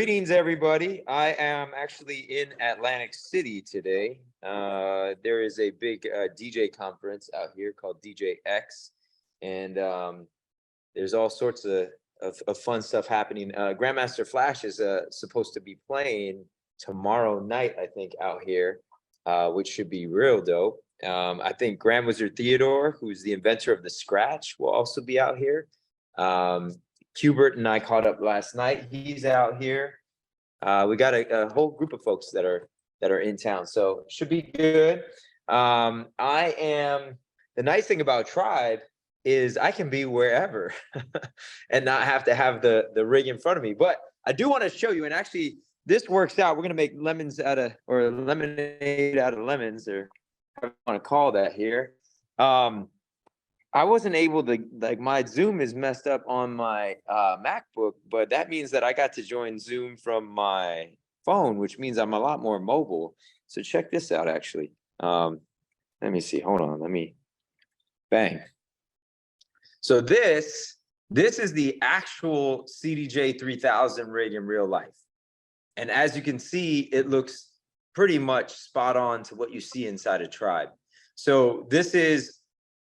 Greetings, everybody. I am actually in Atlantic City today. There is a big DJ conference out here called DJ X, and there's all sorts of fun stuff happening. Grandmaster Flash is supposed to be playing tomorrow night, I think, out here, which should be real dope. I think Grand Wizard Theodore, who's the inventor of the Scratch, will also be out here. Hubert and I caught up last night. He's out here. We got a whole group of folks that are in town, so it should be good. The nice thing about Tribe is I can be wherever and not have to have the rig in front of me. But I do want to show you, and actually this works out. We're gonna make lemonade out of lemons, or whatever you want to call that here. I wasn't able to, like, my Zoom is messed up on my MacBook, but that means that I got to join Zoom from my phone, which means I'm a lot more mobile. So check this out, actually. Let me see. Hold on. Bang. So this is the actual CDJ 3000 rig in real life. And as you can see, it looks pretty much spot on to what you see inside a Tribe. So this is,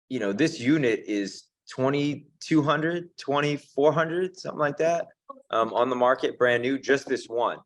you know, this unit is 2,200, 2,400, something like that, on the market, brand new, just this one.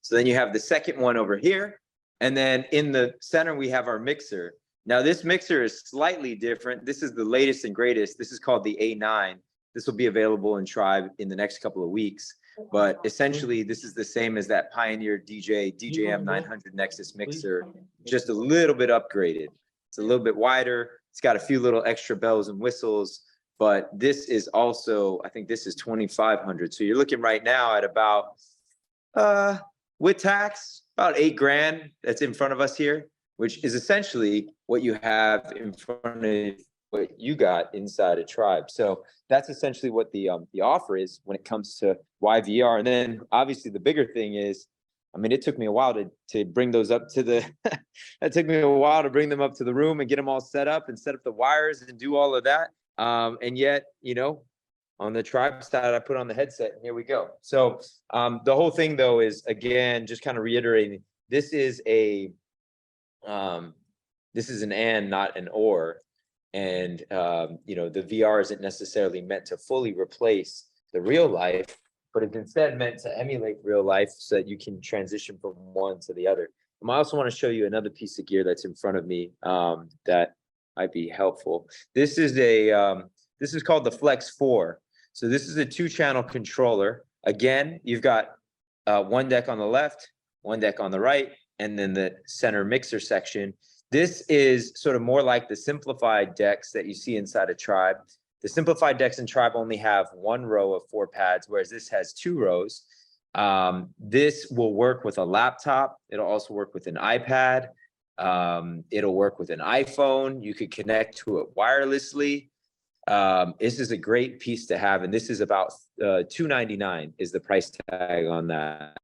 So then you have the second one over here. And then in the center, we have our mixer. Now this mixer is slightly different. This is the latest and greatest. This is called the A9. This will be available in Tribe in the next couple of weeks. But essentially, this is the same as that Pioneer DJM 900 Nexus mixer, just a little bit upgraded. It's a little bit wider. It's got a few little extra bells and whistles, but this is also, I think this is 2,500. So you're looking right now at about, with tax, about $8,000 that's in front of us here, which is essentially what you have in front of what you got inside a Tribe. So that's essentially what the offer is when it comes to YVR. And then obviously the bigger thing is, I mean, it took me a while to bring those up to the, it took me a while to bring them up to the room and get them all set up and set up the wires and do all of that. And yet, you know, on the Tribe side, I put on the headset and here we go. So the whole thing though is, again, just kind of reiterating, this is an and, not an or. And, you know, the VR isn't necessarily meant to fully replace the real life, but it's instead meant to emulate real life so that you can transition from one to the other. I also want to show you another piece of gear that's in front of me that might be helpful. This is called the Flex 4. So this is a 2-channel controller. Again, you've got one deck on the left, one deck on the right, and then the center mixer section. This is sort of more like the simplified decks that you see inside a Tribe. The simplified decks in Tribe only have one row of 4 pads, whereas this has 2 rows. This will work with a laptop. It'll also work with an iPad. It'll work with an iPhone. You could connect to it wirelessly. This is a great piece to have, and this is about $299 is the price tag on that.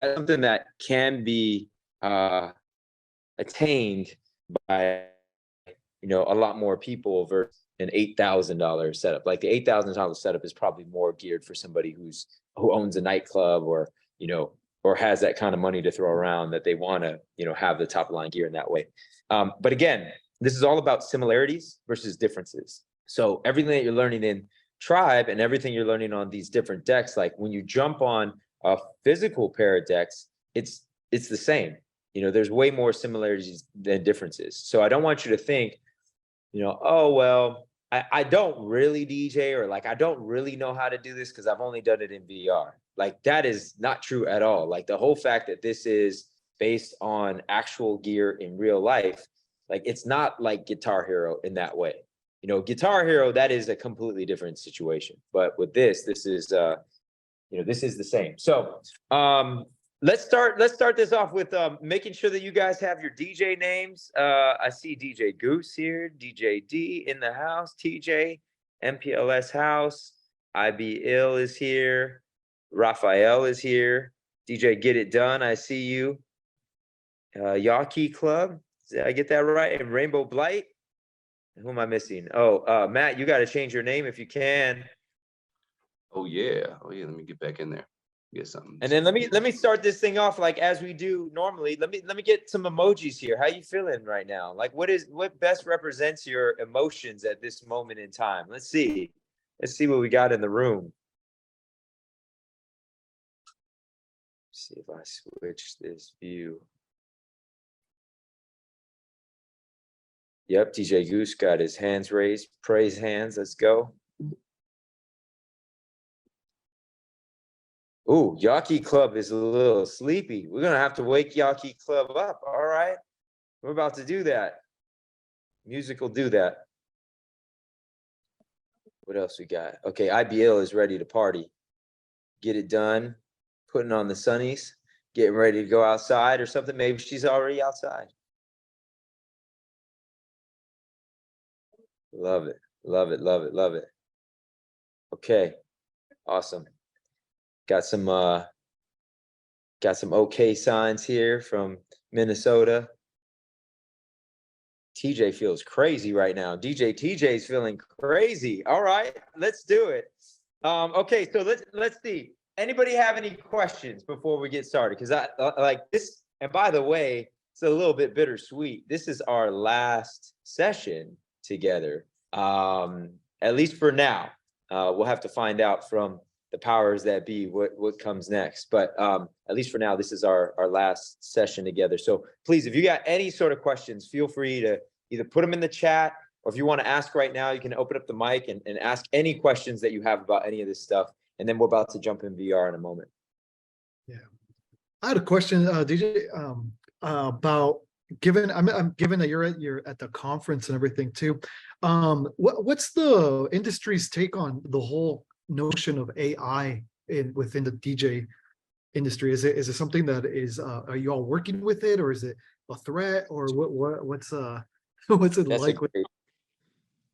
That's something that can be attained by, you know, a lot more people versus an $8,000 setup. Like the $8,000 setup is probably more geared for somebody who owns a nightclub, or, you know, or has that kind of money to throw around that they want to, you know, have the top line gear in that way. But again, this is all about similarities versus differences. So everything that you're learning in Tribe and everything you're learning on these different decks, like when you jump on a physical pair of decks, it's the same. You know, there's way more similarities than differences. So I don't want you to think, you know, oh, well, I don't really DJ, or like, I don't really know how to do this because I've only done it in VR. Like, that is not true at all. Like, the whole fact that this is based on actual gear in real life, like, it's not like Guitar Hero in that way. You know, Guitar Hero, that is a completely different situation. But with this is, you know, this is the same. So let's start this off with making sure that you guys have your DJ names. I see DJ Goose here, DJ D in the house, TJ, MPLS house, IB Ill is here, Raphael is here, DJ Get It Done, I see you. Yawkey Club, did I get that right? And Rainbow Blight. Who am I missing? Oh, Matt, you got to change your name if you can. Oh yeah, let me get back in there. get something. And then let me start this thing off like as we do normally. Let me get some emojis here. How you feeling right now? Like what best represents your emotions at this moment in time? Let's see. Let's see what we got in the room. See if I switch this view. Yep, DJ Goose got his hands raised. Praise hands. Let's go. Ooh, Yaki Club is a little sleepy. We're gonna have to wake Yaki Club up. All right, we're about to do that. Music will do that. What else we got? Okay, IBL is ready to party. Get it done. Putting on the sunnies. Getting ready to go outside or something. Maybe she's already outside. Love it. Love it. Love it. Love it. Okay. Awesome. Got some okay signs here from Minnesota. TJ feels crazy right now. TJ's feeling crazy. All right, let's do it. Okay, so let's see. Anybody have any questions before we get started? Because I like this, and by the way, it's a little bit bittersweet. This is our last session together, at least for now. We'll have to find out from the powers that be what comes next. But at least for now, this is our last session together. So please, if you got any sort of questions, feel free to either put them in the chat, or if you want to ask right now, you can open up the mic and ask any questions that you have about any of this stuff. And then we're about to jump in VR in a moment. Yeah, I had a question, DJ, about given I'm given that you're at the conference and everything too. What's the industry's take on the whole notion of AI within the DJ industry? Is it something that is are you all working with it, or is it a threat, or what's what's it like?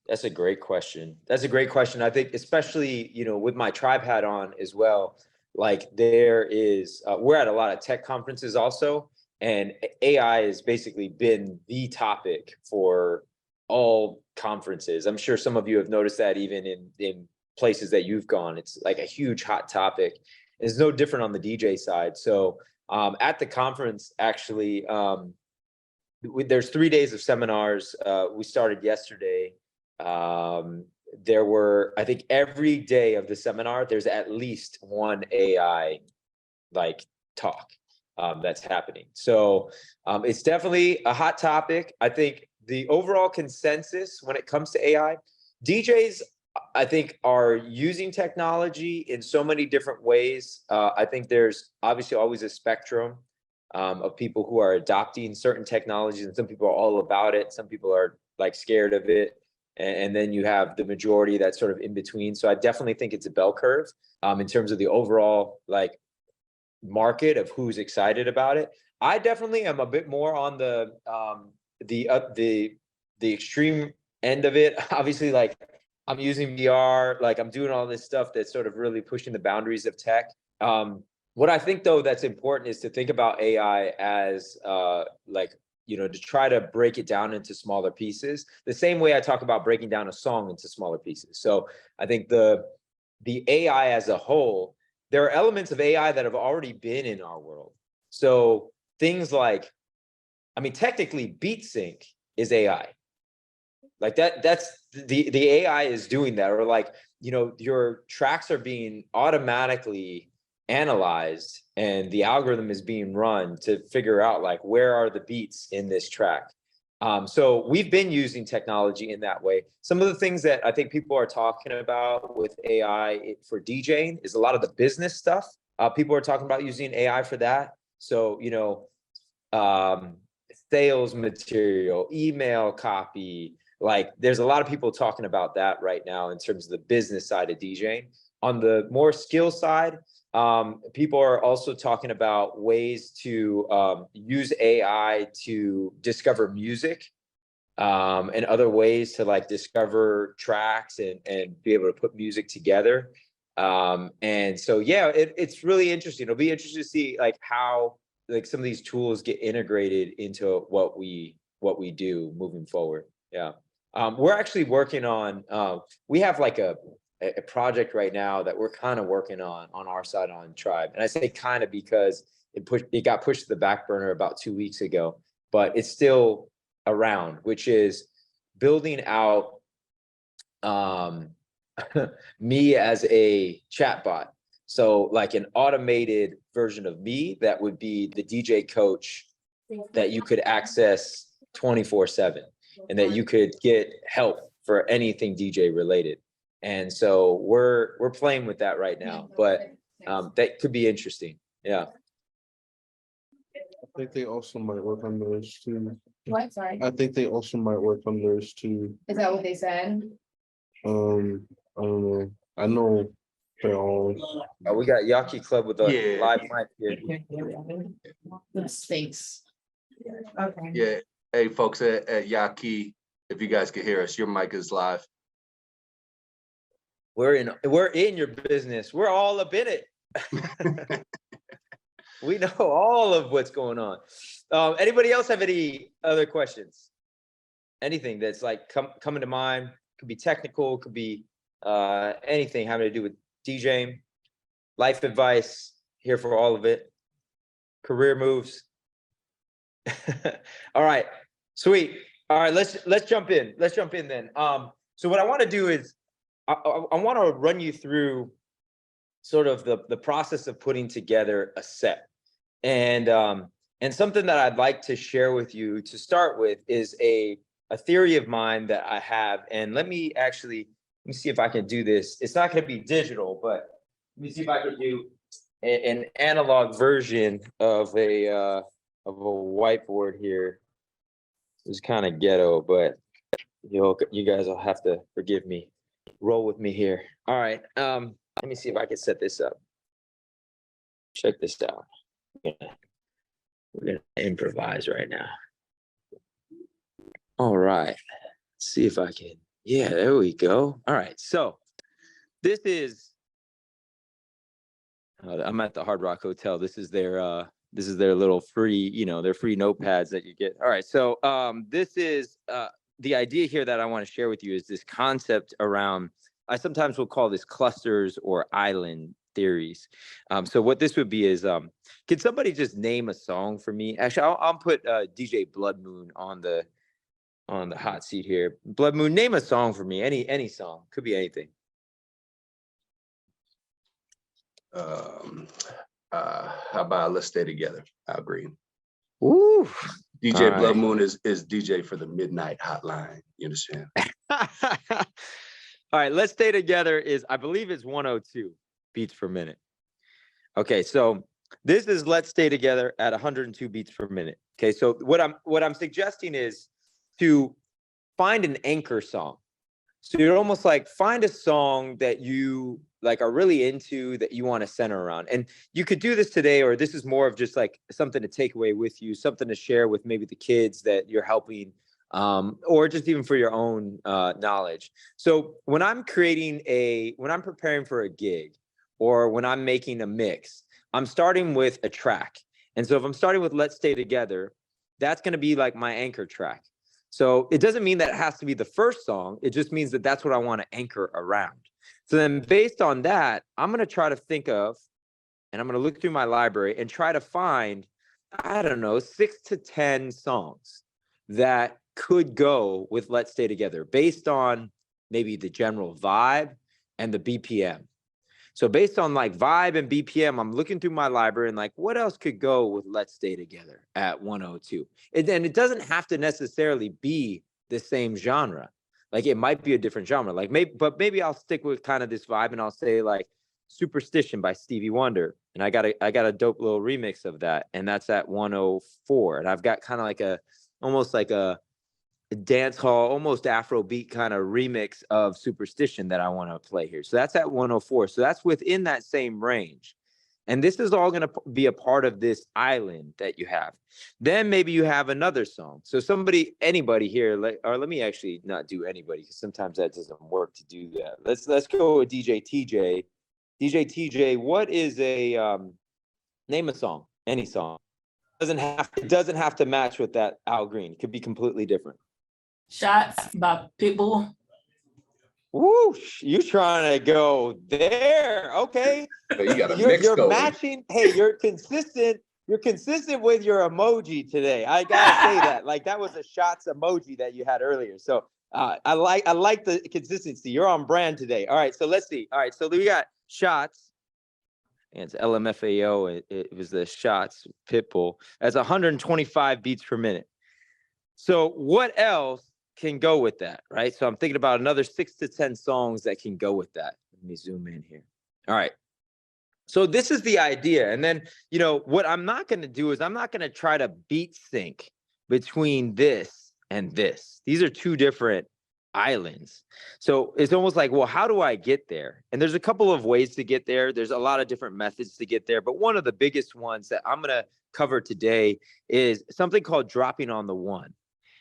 That's a great question. That's a great question. I think especially, with my tribe hat on as well, like there is, we're at a lot of tech conferences also, and AI has basically been the topic for all conferences. I'm sure some of you have noticed that even in places that you've gone, it's like a huge hot topic. It's no different on the DJ side. So at the conference, actually, there's 3 days of seminars. We started yesterday. There were, I think every day of the seminar, there's at least one AI like talk that's happening. So it's definitely a hot topic. I think the overall consensus when it comes to AI, DJs, I think, are using technology in so many different ways. I think there's obviously always a spectrum of people who are adopting certain technologies, and some people are all about it. Some people are like scared of it. And then you have the majority that's sort of in between. So I definitely think it's a bell curve in terms of the overall like market of who's excited about it. I definitely am a bit more on the extreme end of it. Obviously, like I'm using VR, like I'm doing all this stuff that's sort of really pushing the boundaries of tech. What I think though that's important is to think about AI as to try to break it down into smaller pieces, the same way I talk about breaking down a song into smaller pieces. So I think the AI as a whole, there are elements of AI that have already been in our world. So things like, technically beat sync is AI. Like that's the AI is doing that, or like, your tracks are being automatically analyzed and the algorithm is being run to figure out like where are the beats in this track. So we've been using technology in that way. Some of the things that I think people are talking about with AI for DJing is a lot of the business stuff. People are talking about using AI for that. So, sales material, email copy, like there's a lot of people talking about that right now in terms of the business side of DJing. On the more skill side, people are also talking about ways to use AI to discover music and other ways to like discover tracks and be able to put music together. And so, yeah, it's really interesting. It'll be interesting to see like how like some of these tools get integrated into what we do moving forward. Yeah. We're actually working on, we have like a a project right now that we're kind of working on our side on Tribe. And I say kind of because it got pushed to the back burner about 2 weeks ago, but it's still around, which is building out me as a chatbot. So like an automated version of me that would be the DJ coach that you could access 24/7 and that you could get help for anything DJ related. And so we're playing with that right now, but that could be interesting. Yeah. I think they also might work on those too. What, sorry? I think they also might work on those too. Is that what they said? I don't know. I know they're all. We got Yaki Club with a Yeah. live mic here. The space. Okay. Yeah. Hey, folks at Yaki, if you guys can hear us, your mic is live. We're in your business. We're all up in it. We know all of what's going on. Anybody else have any other questions? Anything that's like coming to mind? Could be technical, could be anything having to do with DJing, life advice, here for all of it. Career moves. All right, sweet. All right, let's jump in. Let's jump in then. So what I want to do is I want to run you through sort of the process of putting together a set. And something that I'd like to share with you to start with is a theory of mine that I have. And let me see if I can do this. It's not going to be digital, but let me see if I can do an analog version of a whiteboard here. It's kind of ghetto, but you guys will have to forgive me. Roll with me here. All right. Let me see if I can set this up. Check this out. We're gonna improvise right now. All right. Let's see if I can. Yeah, there we go. All right. So this is. I'm at the Hard Rock Hotel. This is their little free, their free notepads that you get. All right. So this is the idea here that I want to share with you is this concept around. I sometimes will call this clusters or island theories. So what this would be is, can somebody just name a song for me? Actually, I'll put DJ Blood Moon on the hot seat here. Blood Moon, name a song for me. Any song, could be anything. How about Let's Stay Together? Al Green. Ooh. DJ All Blood right. Moon is DJ for the Midnight Hotline. You understand? All right, Let's Stay Together is, I believe it's 102 beats per minute. Okay, so this is Let's Stay Together at 102 beats per minute. Okay, so what I'm suggesting is to find an anchor song. So you're almost like find a song that you like are really into that you want to center around. And you could do this today, or this is more of just like something to take away with you, something to share with maybe the kids that you're helping, or just even for your own knowledge. So when I'm preparing for a gig, or when I'm making a mix, I'm starting with a track. And so if I'm starting with Let's Stay Together, that's going to be like my anchor track. So it doesn't mean that it has to be the first song. It just means that that's what I want to anchor around. So then based on that, I'm going to try to think of, and I'm going to look through my library and try to find, I don't know, 6 to 10 songs that could go with Let's Stay Together based on maybe the general vibe and the BPM. So based on like vibe and BPM, I'm looking through my library and like, what else could go with Let's Stay Together at 102? And it doesn't have to necessarily be the same genre. Like it might be a different genre. Like maybe I'll stick with kind of this vibe and I'll say like Superstition by Stevie Wonder. And I got a dope little remix of that. And that's at 104. And I've got kind of like almost like a dance hall, almost Afrobeat kind of remix of Superstition that I want to play here. So that's at 104. So that's within that same range. And this is all going to be a part of this island that you have. Then maybe you have another song. So anybody here, let me actually not do anybody, because sometimes that doesn't work to do that. Let's go with DJ TJ. DJ TJ, what is name a song, any song. It doesn't have to match with that Al Green. It could be completely different. Shots by Pitbull. Whoosh, you trying to go there? Okay. But you got a You're mix going. matching. Hey, you're consistent. You're consistent with your emoji today. I gotta say that. Like that was a shots emoji that you had earlier. So I like the consistency. You're on brand today. All right. So let's see. All right. So we got shots. And it's LMFAO. It was the shots Pitbull. That's 125 beats per minute. So what else can go with that, right? So I'm thinking about another 6 to 10 songs that can go with that. Let me zoom in here. All right. So this is the idea. And then, you know, what I'm not going to do is I'm not going to try to beat sync between this and this. These are two different islands. So it's almost like, well, how do I get there? And there's a couple of ways to get there. There's a lot of different methods to get there. But one of the biggest ones that I'm going to cover today is something called dropping on the one.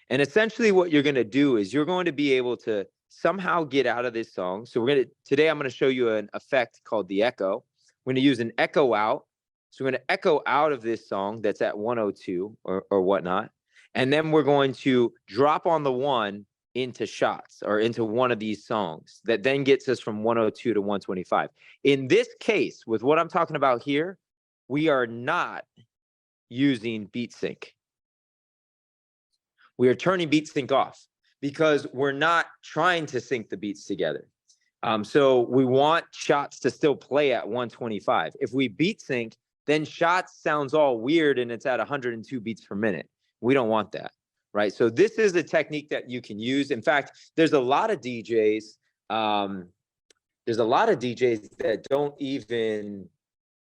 And essentially what you're going to do is you're going to be able to somehow get out of this song. So today I'm going to show you an effect called the echo. We're going to use an echo out. So we're going to echo out of this song that's at 102 or whatnot. And then we're going to drop on the one into shots or into one of these songs that then gets us from 102 to 125. In this case, with what I'm talking about here, we are not using beat sync. We are turning beat sync off because we're not trying to sync the beats together. So we want shots to still play at 125. If we beat sync, then shots sounds all weird and it's at 102 beats per minute. We don't want that, right? So this is a technique that you can use. In fact, there's a lot of DJs. That don't even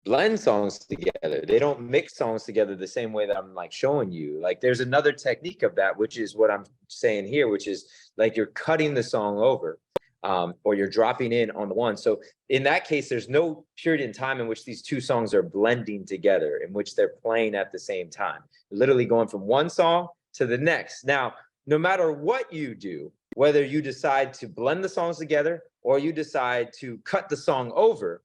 blend songs together. They don't mix songs together the same way that I'm like showing you. Like there's another technique of that, which is what I'm saying here, which is like you're cutting the song over. Or you're dropping in on the one. So in that case, there's no period in time in which these two songs are blending together, in which they're playing at the same time, literally going from one song to the next. Now, no matter what you do, whether you decide to blend the songs together or you decide to cut the song over,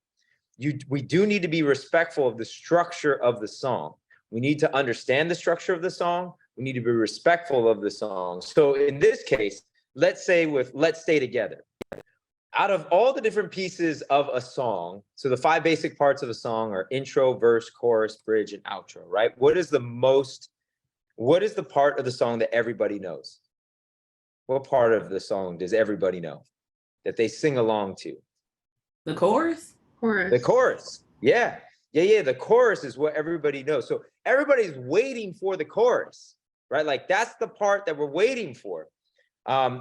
we do need to be respectful of the structure of the song. We need to understand the structure of the song. We need to be respectful of the song. So in this case, let's say with Let's Stay Together. Out of all the different pieces of a song, so the 5 basic parts of a song are intro, verse, chorus, bridge, and outro, right? What is the part of the song that everybody knows? What part of the song does everybody know that they sing along to? The chorus? The chorus. Yeah. The chorus is what everybody knows. So everybody's waiting for the chorus, right? Like that's the part that we're waiting for.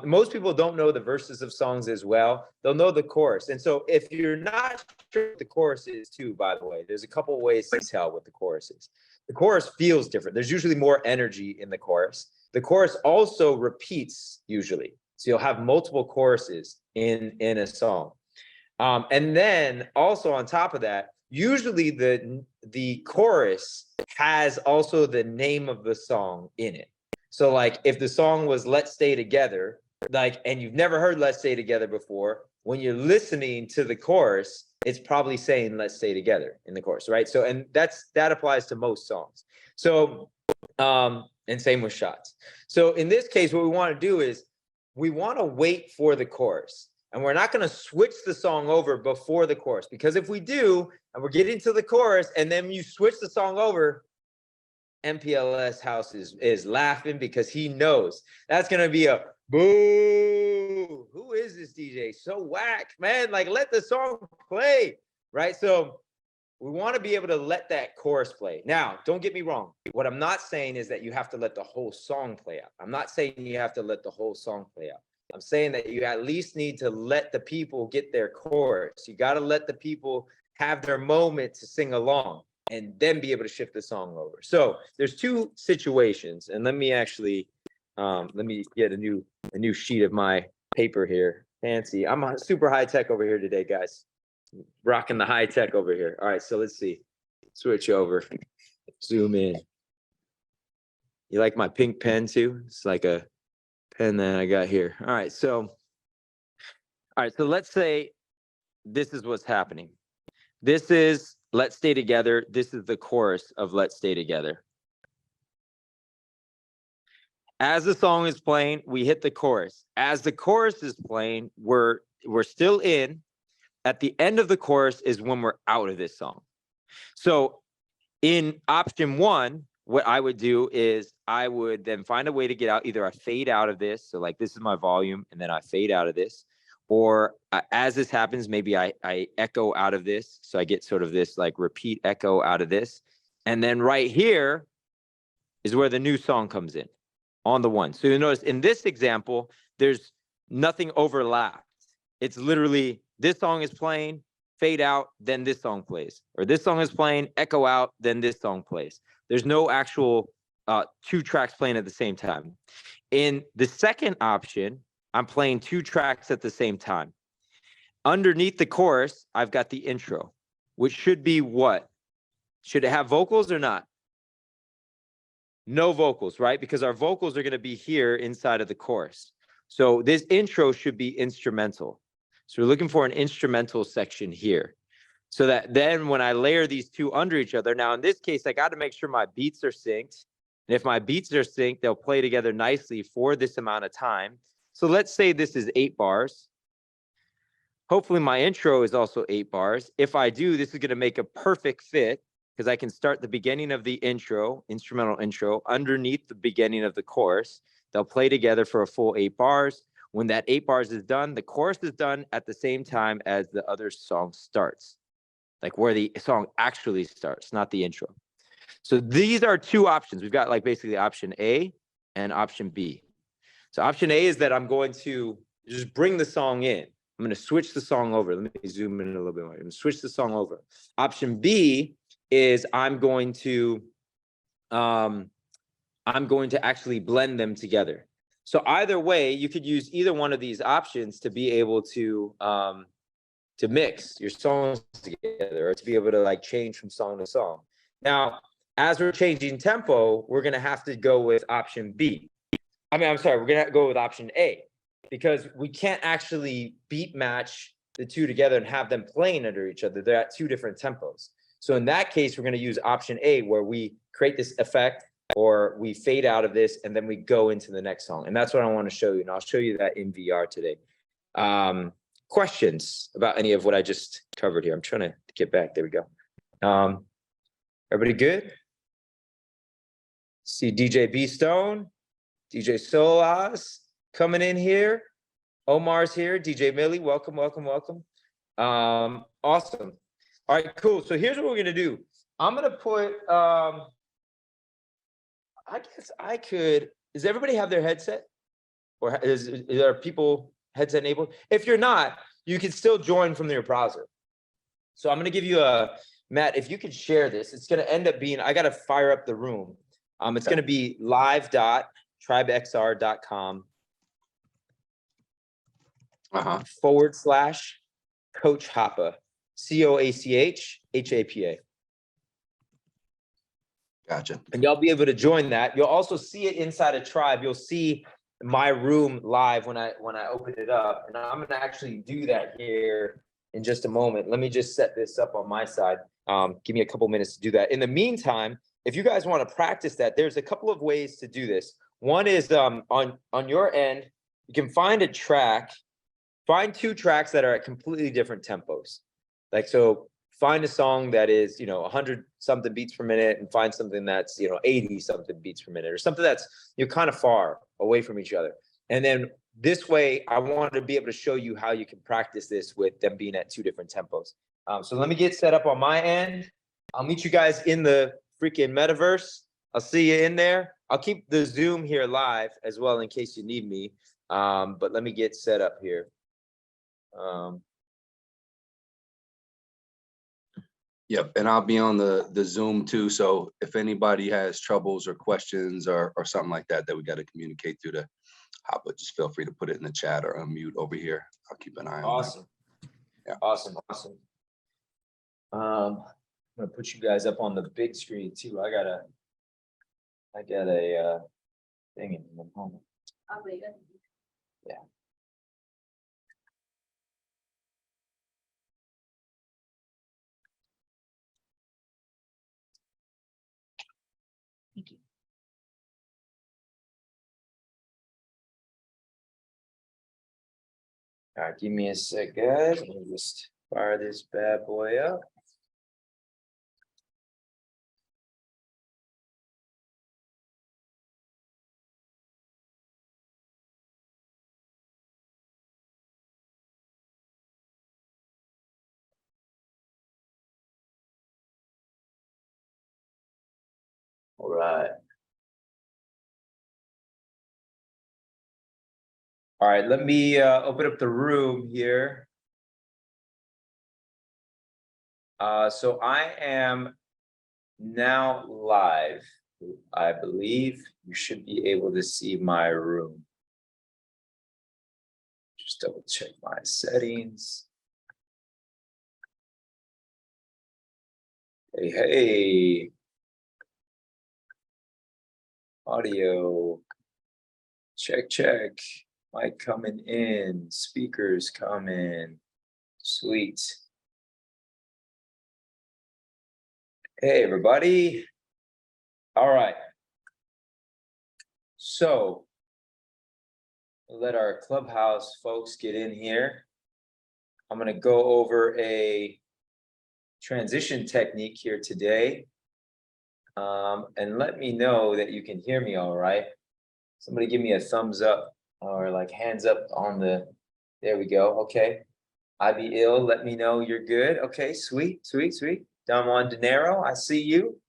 Most people don't know the verses of songs as well. They'll know the chorus. And so if you're not sure what the chorus is too, by the way, there's a couple of ways to tell what the chorus is. The chorus feels different. There's usually more energy in the chorus. The chorus also repeats usually. So you'll have multiple choruses in a song. And then also on top of that, usually the chorus has also the name of the song in it. So like if the song was Let's Stay Together, like, and you've never heard Let's Stay Together before, when you're listening to the chorus, it's probably saying Let's Stay Together in the chorus, right? So, and that applies to most songs. So, and same with shots. So in this case, what we want to do is we want to wait for the chorus. And we're not going to switch the song over before the chorus, because if we do, and we're getting to the chorus, and then you switch the song over, MPLS House is laughing because he knows that's going to be a boo. Who is this DJ? So whack, man. Like, let the song play, right? So we want to be able to let that chorus play. Now, don't get me wrong. What I'm not saying is that you have to let the whole song play out. I'm not saying you have to let the whole song play out. I'm saying that you at least need to let the people get their chorus. You got to let the people have their moment to sing along and then be able to shift the song over. So there's two situations, and let me actually, let me get a new sheet of my paper here. Fancy, I'm super high tech over here today, guys. Rocking the high tech over here. All right, so let's see. Switch over, zoom in. You like my pink pen too? It's like a pen that I got here. All right, so let's say this is what's happening. This is Let's Stay Together. This is the chorus of Let's Stay Together. As the song is playing, we hit the chorus. As the chorus is playing, we're we're still in. At the end of the chorus is when we're out of this song. So in option 1, what I would do is I would then find a way to get out. Either I fade out of this. So like this is my volume and then I fade out of this. Or as this happens, maybe I echo out of this. So I get sort of this like repeat echo out of this. And then right here is where the new song comes in on the 1. So you notice in this example, there's nothing overlapped. It's literally this song is playing, fade out, then this song plays. Or this song is playing, echo out, then this song plays. There's no actual 2 tracks playing at the same time. In the second option, I'm playing 2 tracks at the same time. Underneath the chorus, I've got the intro, which should be what? Should it have vocals or not? No vocals, right? Because our vocals are going to be here inside of the chorus. So this intro should be instrumental. So we're looking for an instrumental section here. So that then when I layer these 2 under each other, now in this case, I got to make sure my beats are synced. And if my beats are synced, they'll play together nicely for this amount of time. So let's say this is 8 bars. Hopefully my intro is also 8 bars. If I do, this is going to make a perfect fit because I can start the beginning of the intro, instrumental intro, underneath the beginning of the chorus. They'll play together for a full 8 bars. When that 8 bars is done, the chorus is done at the same time as the other song starts. Like where the song actually starts, not the intro. So these are 2 options. We've got like basically option A and option B. So option A is that I'm going to just bring the song in. I'm going to switch the song over. Let me zoom in a little bit more. I'm going to switch the song over. Option B is I'm going to actually blend them together. So either way, you could use either one of these options to be able to mix your songs together or to be able to like change from song to song. Now, as we're changing tempo, we're going to have to go with option B. We're going to go with option A because we can't actually beat match the 2 together and have them playing under each other. They're at 2 different tempos. So in that case, we're going to use option A where we create this effect or we fade out of this and then we go into the next song. And that's what I want to show you. And I'll show you that in VR today. Questions about any of what I just covered here? I'm trying to get back. There we go. Everybody good? See DJ B Stone, DJ Solaz coming in here. Omar's here. DJ Millie, welcome, welcome, welcome. Awesome. All right, cool. So here's what we're gonna do. I'm gonna put. I guess I could. Does everybody have their headset, or is there people headset enabled? If you're not, you can still join from your browser. So I'm gonna give you a Matt. If you could share this, it's gonna end up being. I gotta fire up the room. It's gonna be live.tribexr.com / Coach Hapa, COACH HAPA. Gotcha. And y'all be able to join that. You'll also see it inside a tribe. You'll see my room live when I open it up. And I'm gonna actually do that here in just a moment. Let me just set this up on my side. Give me a couple minutes to do that. In the meantime, if you guys want to practice that, there's a couple of ways to do this. One is on your end, you can find a track, find 2 tracks that are at completely different tempos. Like, so find a song that is, 100 something beats per minute and find something that's, 80 something beats per minute or something that's, kind of far away from each other. And then this way, I wanted to be able to show you how you can practice this with them being at 2 different tempos. So let me get set up on my end. I'll meet you guys in the freaking metaverse. I'll see you in there. I'll keep the Zoom here live as well in case you need me. But let me get set up here. Yep, and I'll be on the Zoom too. So if anybody has troubles or questions or something like that we got to communicate through the Hapa, just feel free to put it in the chat or unmute over here. I'll keep an eye on that. Awesome. Yeah. Awesome. I'm gonna put you guys up on the big screen too. I got a thing in the moment. Yeah. Thank you. All right, give me a sec, guys. Let me just fire this bad boy up. All right. All right, let me open up the room here. So I am now live. I believe you should be able to see my room. Just double check my settings. Hey, hey. Audio. Check, check. Mic coming in. Speakers coming. Sweet. Hey, everybody. All right. So let our Clubhouse folks get in here. I'm going to go over a transition technique here today. And let me know that you can hear me all right. Somebody give me a thumbs up or like hands up on the, there we go. Okay. I be ill. Let me know you're good. Okay. Sweet, sweet, sweet. Don Juan De Niro, I see you.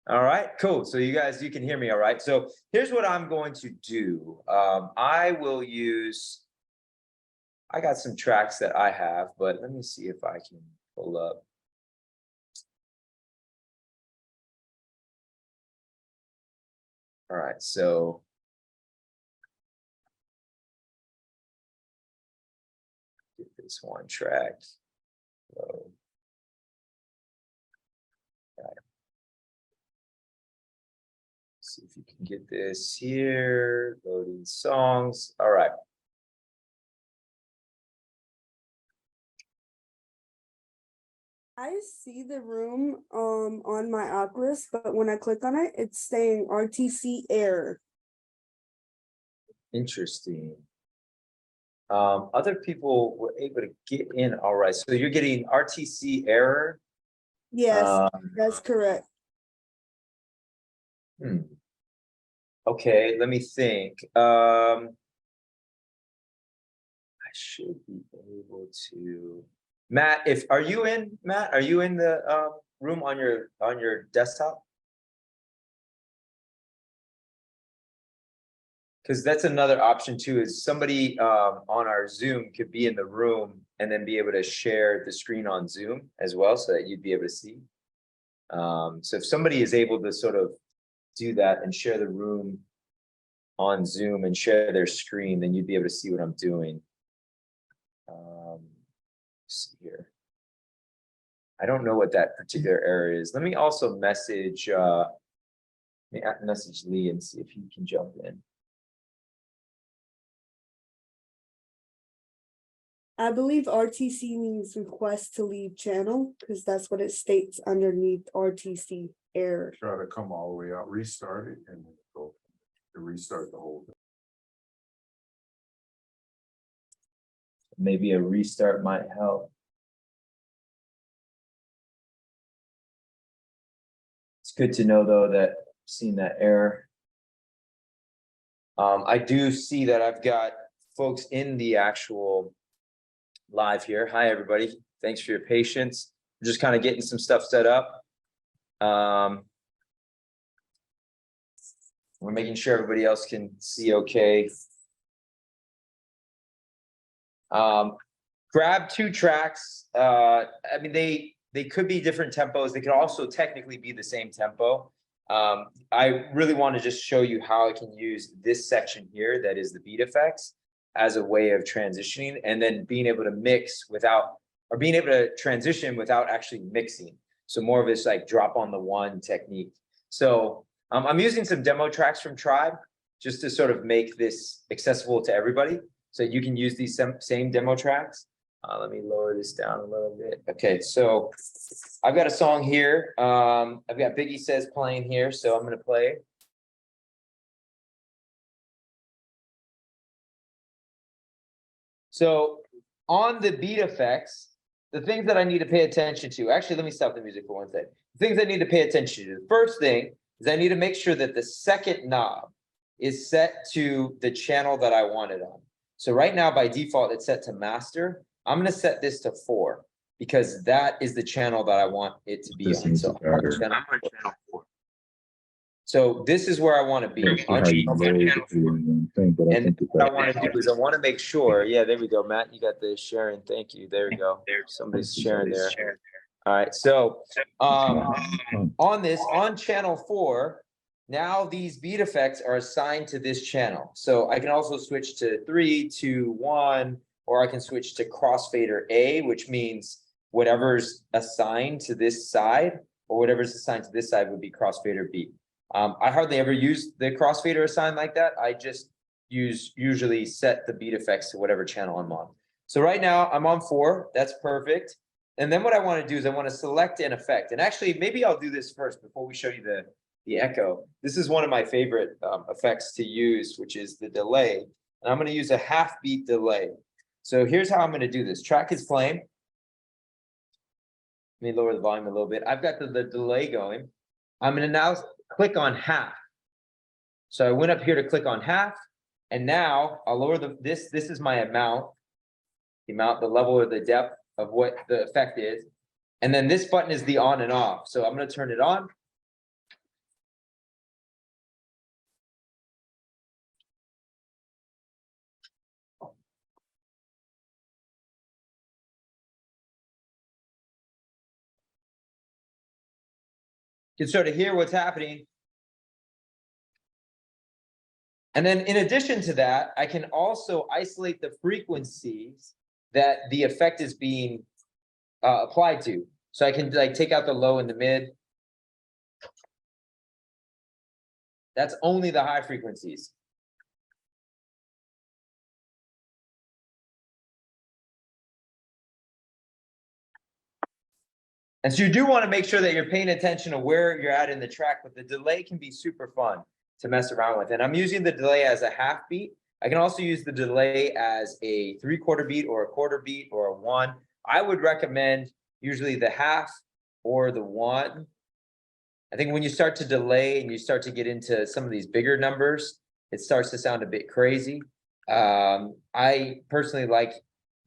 All right, cool. So you guys, you can hear me all right. So here's what I'm going to do. I will use, I got some tracks that I have, but let me see if I can pull up. All right, so get this one track. So, see if you can get this here, loading songs. All right. I see the room on my Oculus, but when I click on it, it's saying RTC error. Interesting. Other people were able to get in. All right. So you're getting RTC error. Yes, that's correct. Okay, let me think. I should be able to. Matt, are you in, Matt? Are you in the room on your desktop? Because that's another option too, is somebody on our Zoom could be in the room and then be able to share the screen on Zoom as well, so that you'd be able to see. So if somebody is able to sort of do that and share the room on Zoom and share their screen, then you'd be able to see what I'm doing. See here. I don't know what that particular area is. Let me also message message Lee and see if he can jump in. I believe RTC means request to leave channel, because that's what it states underneath RTC error. Try to come all the way out, restart it, and then go to restart the whole thing. Maybe a restart might help. It's good to know though that I've seen that error. I do see that I've got folks in the actual live here. Hi, everybody. Thanks for your patience. We're just kind of getting some stuff set up. We're making sure everybody else can see okay. Grab two tracks. I mean, they could be different tempos. They could also technically be the same tempo. I really want to just show you how I can use this section here, that is the beat effects, as a way of transitioning, and then being able to mix without, or being able to transition without actually mixing. So more of this like drop on the one technique. So I'm using some demo tracks from Tribe just to sort of make this accessible to everybody. So you can use these same demo tracks. Let me lower this down a little bit. Okay, so I've got a song here. I've got Biggie Says playing here, so I'm gonna play. So on the beat effects, the things that I need to pay attention to, actually, let me stop the music for one second. The things I need to pay attention to. The first thing is I need to make sure that the second knob is set to the channel that I want it on. So right now, by default, it's set to master. I'm gonna set this to 4 because that is the channel that I want it to be This on. is So better. I'm on channel 4. So this is where I want to be. On channel 4. And what I want to do is I want to make sure, yeah, there we go, Matt, you got the sharing, thank you, there we go. Somebody's sharing there. All right, so on this, on channel 4, now these beat effects are assigned to this channel. So I can also switch to 3, 2, 1, or I can switch to crossfader A, which means whatever's assigned to this side or whatever's assigned to this side would be crossfader B. I hardly ever use the crossfader assigned like that. I just usually set the beat effects to whatever channel I'm on. So right now I'm on 4, that's perfect. And then what I want to do is I want to select an effect. And actually, maybe I'll do this first before we show you the echo. This is one of my favorite effects to use, which is the delay. And I'm going to use a half beat delay. So here's how I'm going to do this. Track is playing. Let me lower the volume a little bit. I've got the delay going. I'm going to now click on half. So I went up here to click on half, and now I'll lower this is my amount, the level or the depth of what the effect is. And then this button is the on and off. So I'm going to turn it on. You can sort of hear what's happening. And then in addition to that, I can also isolate the frequencies that the effect is being applied to. So I can like take out the low and the mid. That's only the high frequencies. And so you do want to make sure that you're paying attention to where you're at in the track, but the delay can be super fun to mess around with. And I'm using the delay as a half beat. I can also use the delay as a 3/4 beat or a quarter beat or a 1. I would recommend usually the half or the 1. I think when you start to delay and you start to get into some of these bigger numbers, it starts to sound a bit crazy. I personally like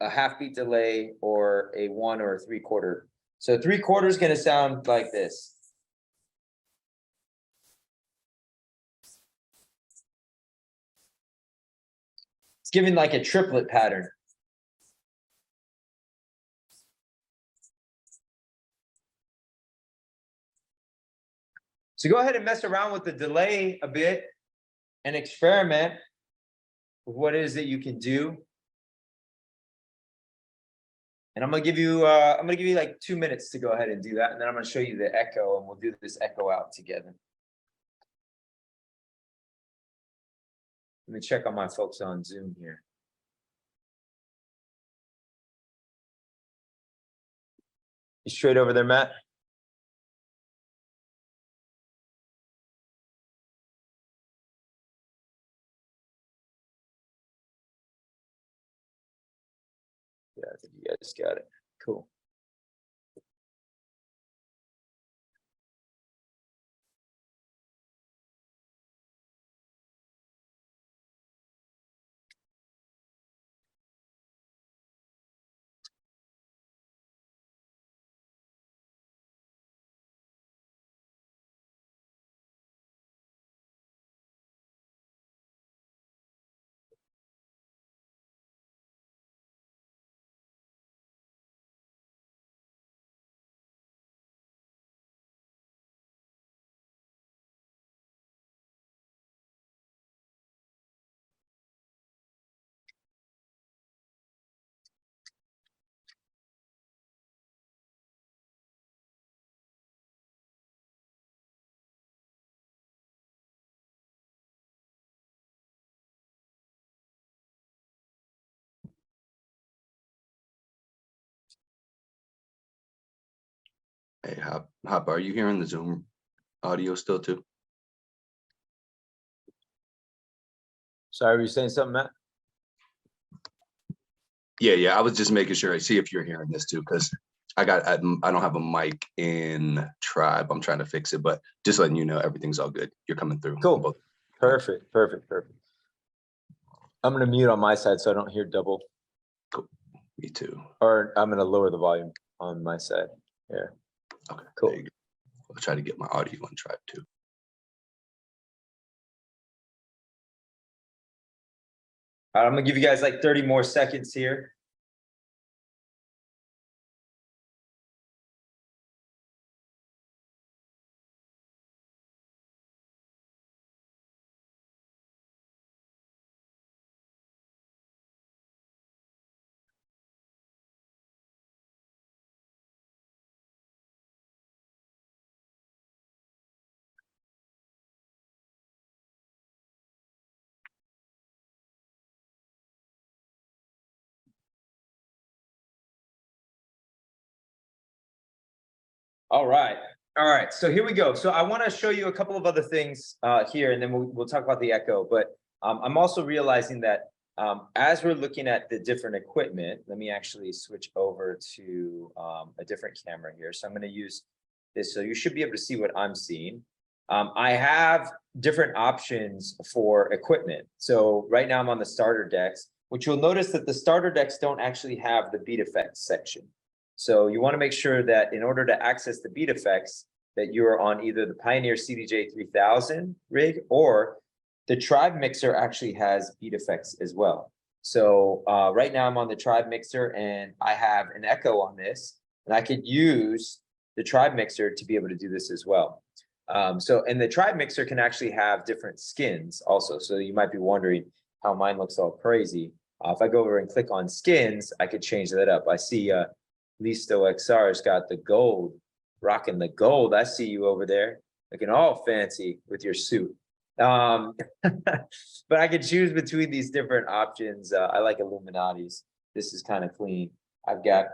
a half beat delay or a 1 or a 3/4. So 3/4 is going to sound like this. It's giving like a triplet pattern. So go ahead and mess around with the delay a bit and experiment with what it is that you can do. And I'm gonna give you like 2 minutes to go ahead and do that, and then I'm gonna show you the echo, and we'll do this echo out together. Let me check on my folks on Zoom here. You straight over there, Matt? Yeah, I think you guys got it. Cool. Hey, Hapa, are you hearing the Zoom audio still too? Sorry, were you saying something, Matt? Yeah. I was just making sure I see if you're hearing this too, because I don't have a mic in Tribe. I'm trying to fix it, but just letting you know everything's all good. You're coming through. Cool. Perfect. I'm gonna mute on my side so I don't hear double. Cool. Me too. Or I'm gonna lower the volume on my side. Yeah. Okay. Cool. There you go. I'll try to get my audio on Tribe too. All right, I'm gonna give you guys like 30 more seconds here. All right. So here we go. So I want to show you a couple of other things here, and then we'll talk about the echo. But I'm also realizing that as we're looking at the different equipment, let me actually switch over to a different camera here. So I'm going to use this, so you should be able to see what I'm seeing. I have different options for equipment. So right now I'm on the starter decks, which you'll notice that the starter decks don't actually have the beat effects section. So you want to make sure that in order to access the beat effects, that you're on either the Pioneer CDJ 3000 rig, or the Tribe mixer actually has beat effects as well. So right now I'm on the Tribe mixer and I have an echo on this, and I could use the Tribe mixer to be able to do this as well. And the Tribe mixer can actually have different skins also. So you might be wondering how mine looks all crazy. If I go over and click on skins, I could change that up. I see Listo XR's got the gold, rocking the gold. I see you over there looking all fancy with your suit. But I can choose between these different options. I like Illuminati's. This is kind of clean. I've got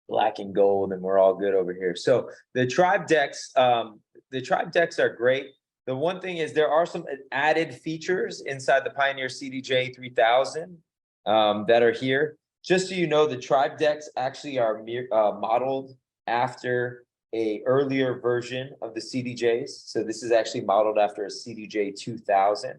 black and gold, and we're all good over here. So the Tribe decks are great. The one thing is there are some added features inside the Pioneer CDJ 3000 that are here. Just so you know, the Tribe decks actually are modeled after a earlier version of the CDJs. So this is actually modeled after a CDJ 2000.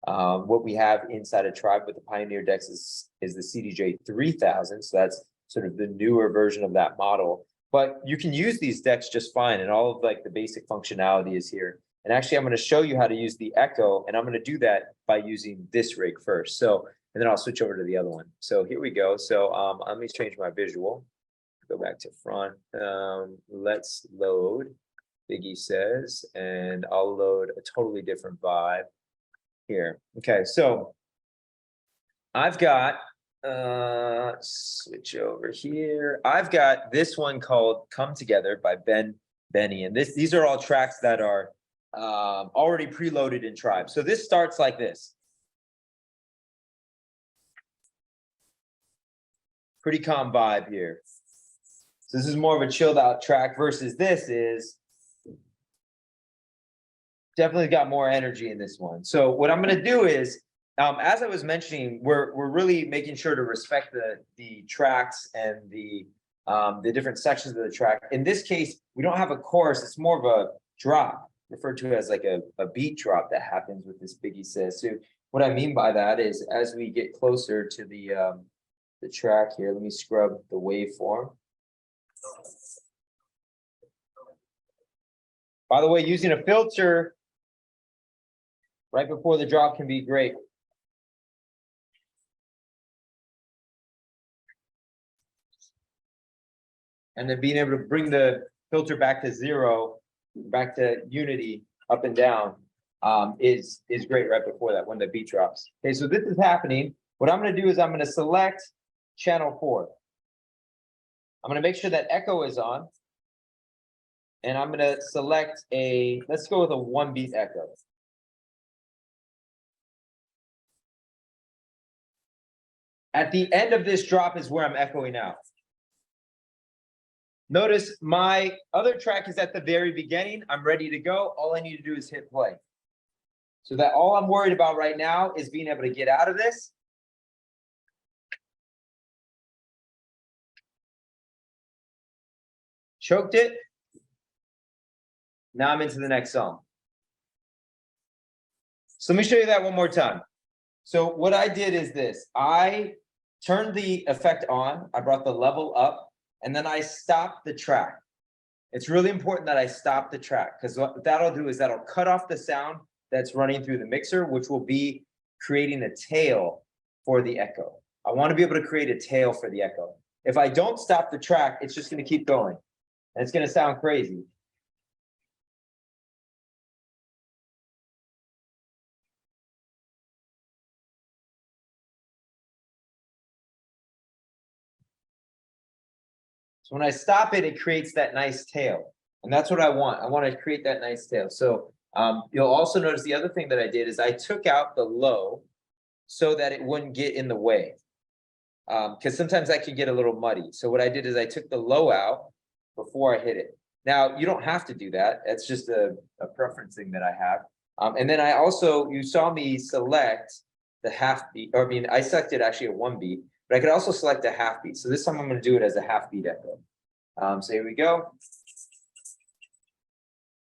What we have inside of Tribe with the Pioneer decks is the CDJ 3000. So that's sort of the newer version of that model. But you can use these decks just fine, and all of like the basic functionality is here. And actually, I'm going to show you how to use the echo, and I'm going to do that by using this rig first. So, and then I'll switch over to the other one. So here we go. So let me change my visual. Go back to front. Let's load, Biggie says, and I'll load a totally different vibe here. Okay, so I've got, switch over here. I've got this one called Come Together by Benny. And these are all tracks that are already preloaded in Tribe. So this starts like this. Pretty calm vibe here. So this is more of a chilled out track versus this is definitely got more energy in this one. So what I'm going to do is, as I was mentioning, we're really making sure to respect the tracks and the different sections of the track. In this case, we don't have a chorus. It's more of a drop, referred to as like a beat drop that happens with this Biggie says. So what I mean by that is, as we get closer to the track here, let me scrub the waveform. By the way, using a filter right before the drop can be great. And then being able to bring the filter back to zero, back to unity, up and down, is great right before that when the beat drops. Okay, so this is happening. What I'm going to do is I'm going to select channel 4. I'm going to make sure that echo is on. And I'm going to select let's go with a 1 beat echo. At the end of this drop is where I'm echoing out. Notice my other track is at the very beginning. I'm ready to go. All I need to do is hit play. So that all I'm worried about right now is being able to get out of this choked it. Now I'm into the next song. So let me show you that one more time. So what I did is this. I turned the effect on. I brought the level up, and then I stopped the track. It's really important that I stop the track, because what that'll do is that'll cut off the sound that's running through the mixer, which will be creating a tail for the echo. I want to be able to create a tail for the echo. If I don't stop the track, it's just going to keep going, and it's going to sound crazy. So when I stop it, it creates that nice tail. And that's what I want. I want to create that nice tail. So you'll also notice the other thing that I did is I took out the low so that it wouldn't get in the way. Because sometimes that can get a little muddy. So what I did is I took the low out before I hit it. Now, you don't have to do that. That's just a preference thing that I have. And then I also, you saw me select the half beat, or I mean, I selected actually a 1 beat. But I could also select a half beat. So this time I'm going to do it as a half beat echo. So here we go.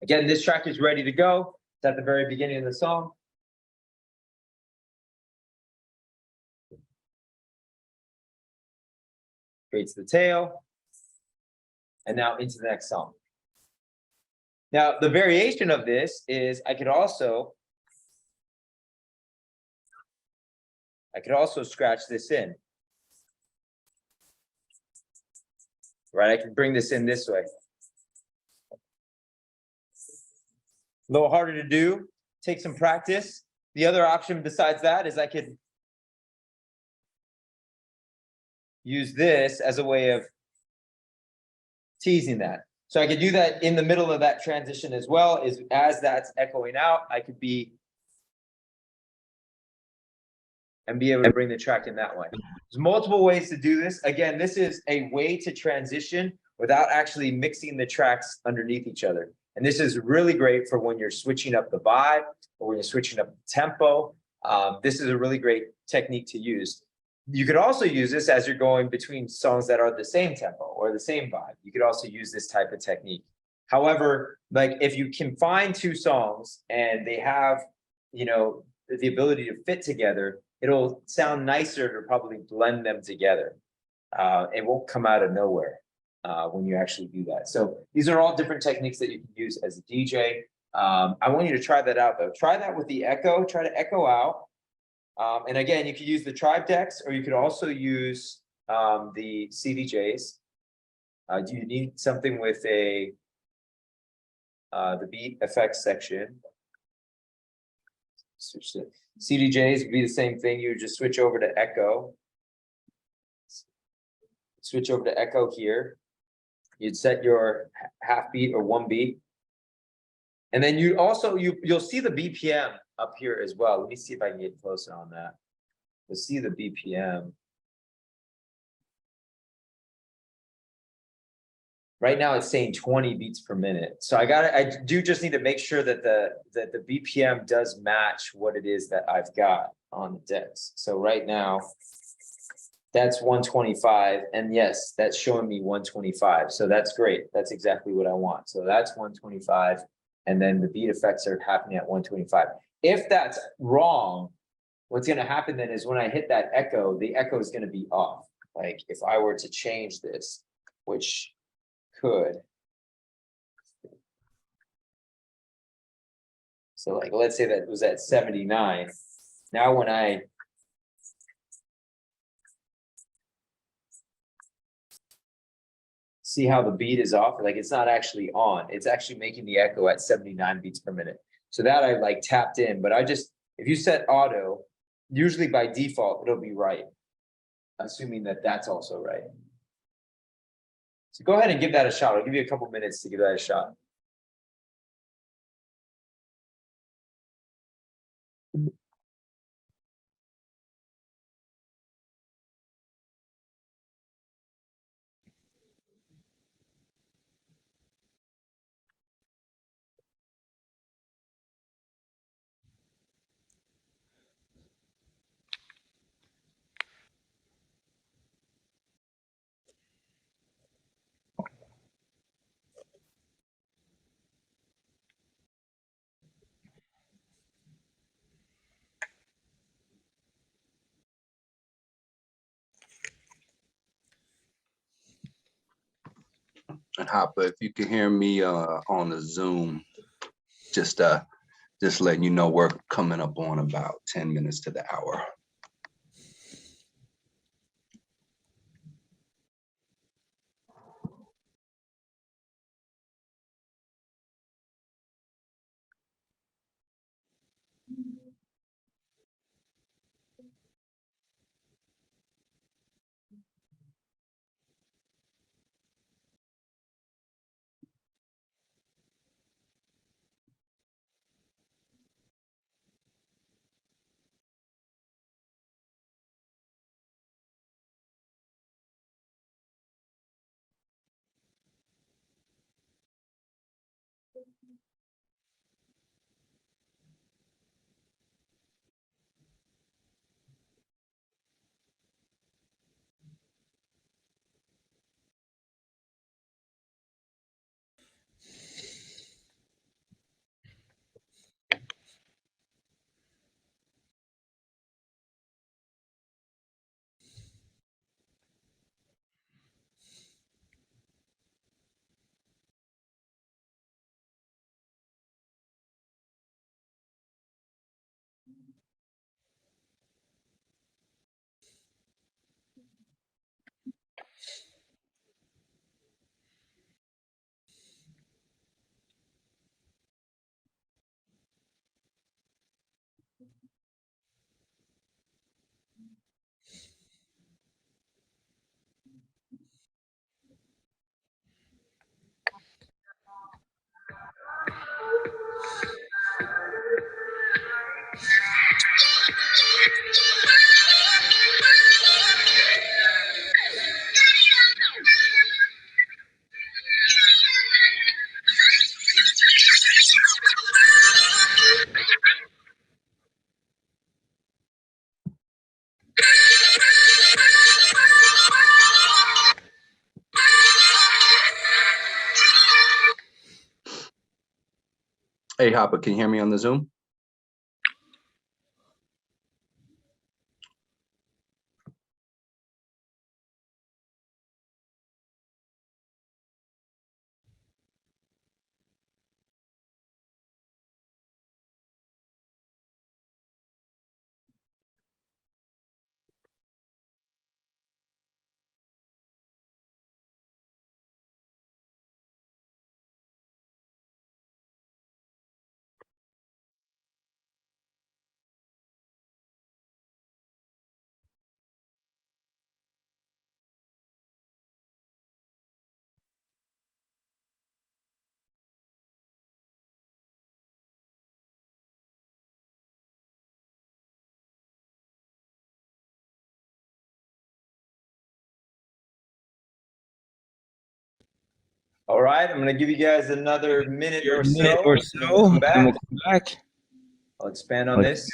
Again, this track is ready to go. It's at the very beginning of the song. Creates the tail. And now into the next song. Now, the variation of this is I could also scratch this in. Right, I can bring this in this way. A little harder to do, take some practice. The other option besides that is I could use this as a way of teasing that. So I could do that in the middle of that transition as well, is as that's echoing out, I could be able to bring the track in that way. There's multiple ways to do this. Again, this is a way to transition without actually mixing the tracks underneath each other. And this is really great for when you're switching up the vibe or when you're switching up the tempo. This is a really great technique to use. You could also use this as you're going between songs that are the same tempo or the same vibe. You could also use this type of technique. However, like if you can find two songs and they have, you know, the ability to fit together, it'll sound nicer to probably blend them together. It won't come out of nowhere when you actually do that. So these are all different techniques that you can use as a DJ. I want you to try that out though. Try that with the echo, try to echo out. And again, you could use the tribe decks, or you could also use the CDJs. Do you need something with the beat effects section? Switch to CDJs would be the same thing. You would just switch over to echo. Switch over to echo here. You'd set your half beat or 1 beat. And then you also, you'll see the BPM up here as well. Let me see if I can get closer on that. You'll see the BPM. Right now it's saying 20 beats per minute. So I do just need to make sure that the BPM does match what it is that I've got on the decks. So right now, that's 125. And yes, that's showing me 125. So that's great. That's exactly what I want. So that's 125. And then the beat effects are happening at 125. If that's wrong, what's going to happen then is when I hit that echo, the echo is going to be off. Like if I were to change this, which could. So like, let's say that was at 79. Now when I see how the beat is off, like it's not actually on, it's actually making the echo at 79 beats per minute. So that I like tapped in, but I just, if you set auto, usually by default, it'll be right. Assuming that that's also right. So go ahead and give that a shot. I'll give you a couple minutes to give that a shot. And Hopper, if you can hear me on the Zoom, just letting you know we're coming up on about 10 minutes to the hour. Hey, Hopper, can you hear me on the Zoom? All right, I'm gonna give you guys another minute or so. And we'll come back. I'll expand on this.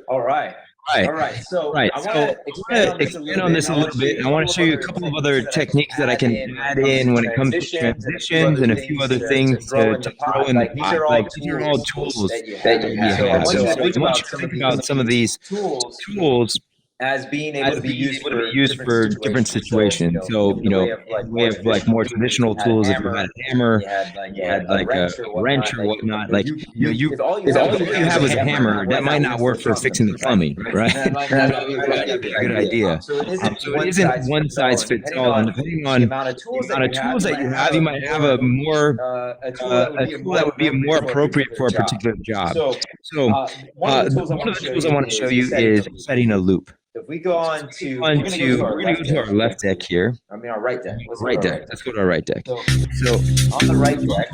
All right. All right. So I want to expand on this a little bit. I want to show you a couple of other techniques that I can add in when it comes to transitions and a few other things to throw in the pot. Like these are all tools that you have. So I want you to think about some of these tools as being able to be used for different situations. So, you know, we have like more traditional tools. If you had a hammer, you had like a wrench or whatnot. Like, if all you have is a hammer, that might not work for fixing the plumbing, right? That might not be a good idea. So it isn't one size fits all. And depending on the amount of tools that you have, you might have a tool that would be more appropriate for a particular job. So one of the tools I want to show you is setting a loop. If we go on to, we're gonna go to our left deck here. I mean, our right deck. Let's go to our right deck. So on the right deck,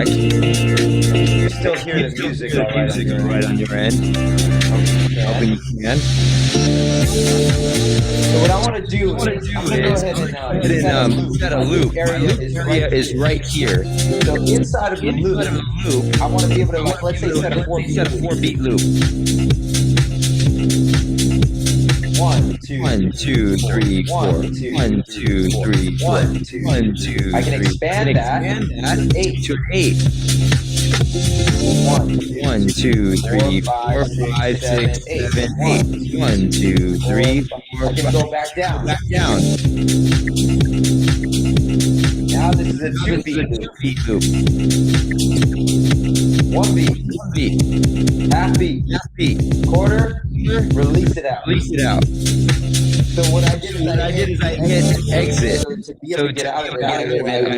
you still hear the music right on your end. Hoping you can. So what I want to do is I'm gonna go ahead and set a loop. My loop area is right here. So inside of the loop, I want to be able to, let's say, set a 4-beat loop. 1, 2, 3, 4. 1, 2, 3, 4. 1, 2. I can expand that to 8. 1, 2, 3, 4, 5, 6, 7, 8. 1, 2, 3, 4. I can go back down. Now this is a 2-beat loop. 1 beat. Half beat. Quarter. Release it out. So what I did is I hit exit. So to get out of it, I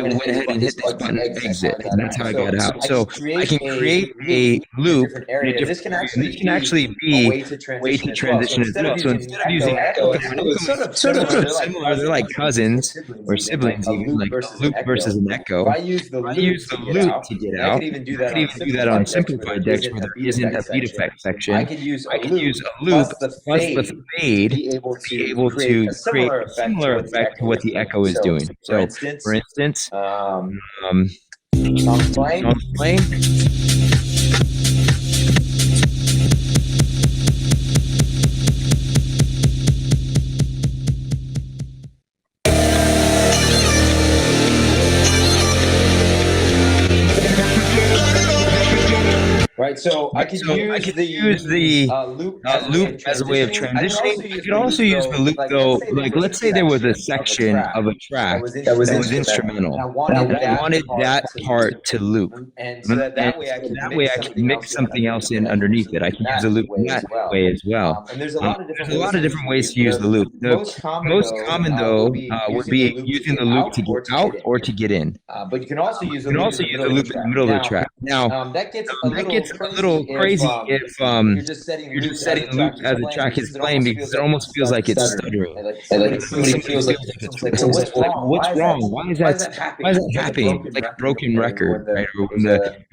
went ahead and hit this button, exit, and that's how I got out. So I can create a loop in a different area. This can actually be a way to transition as well. So instead of using echo, sort of similar, they're like cousins or siblings, even like a loop versus an echo. If I use the loop to get out, I could even do that on simplified decks where there isn't a beat effect section. I could use a loop plus the fade to be able to create a similar effect to what the echo is doing. So, for instance, song's playing. Right, so I could use the loop as a way of transitioning. You could also use the loop though, like let's say there was a section of a track that was instrumental, and I wanted that part to loop. And so that way I could mix something else in underneath it. I can use a loop in that way as well. And there's a lot of different ways to use the loop. The most common though would be using the loop to get out or to get in. But you can also use the loop in the middle of the track. Now that gets a little crazy if you're just setting loop as the track is playing, because it almost feels like it's stuttering. Like somebody feels like what's wrong? Why is that happening? It's like a broken record, right? Or when the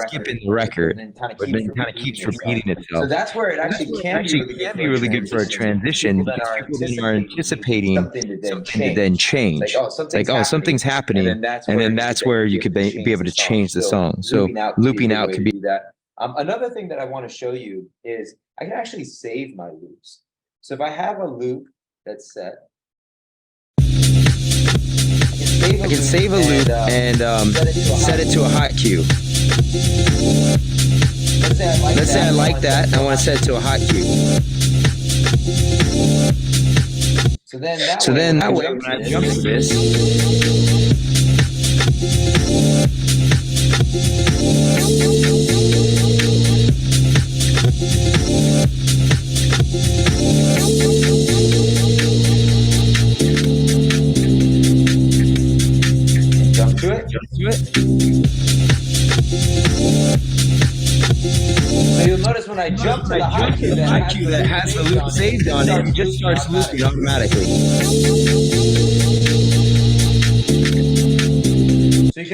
skip in the record, but then kind of keeps repeating itself. So that's where it actually can be really good for a transition, because people are anticipating something to then change. Like, oh, something's happening, and then that's where you could be able to change the song. So looping out could be that. Another thing that I want to show you is I can actually save my loops. So if I have a loop that's set, I can save a loop and set it to a hot cue. Let's say I like that and I want to set it to a hot cue. So then that way when I jump to this, jump to it. So you'll notice when I jump to the hot cue that has the loop saved on it, it just starts looping automatically. So you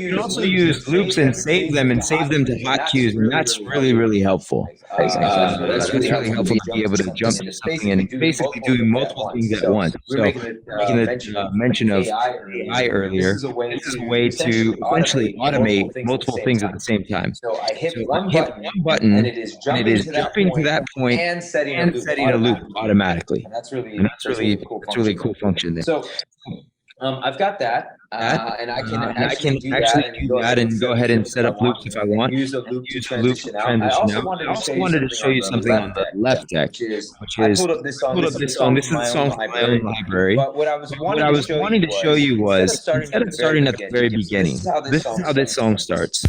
can also use loops and save them to hot cues, and that's really helpful. That's really helpful to be able to jump into something and basically doing multiple things at once. So making the mention of AI earlier, this is a way to essentially automate multiple things at the same time. So I hit one button and it is jumping to that point and setting a loop automatically. And that's really a cool function there. So I've got that, and I can and I can actually do actually that and do go that ahead and go ahead and set up loops if I want. Use a loop to Use a loop to transition out. I also wanted I also wanted to show you something on the left deck, which I is pulled up this song. pulled up this song. This is a song from my own library. But what I was wanting to show you was instead of starting at the very beginning, this is how this song starts.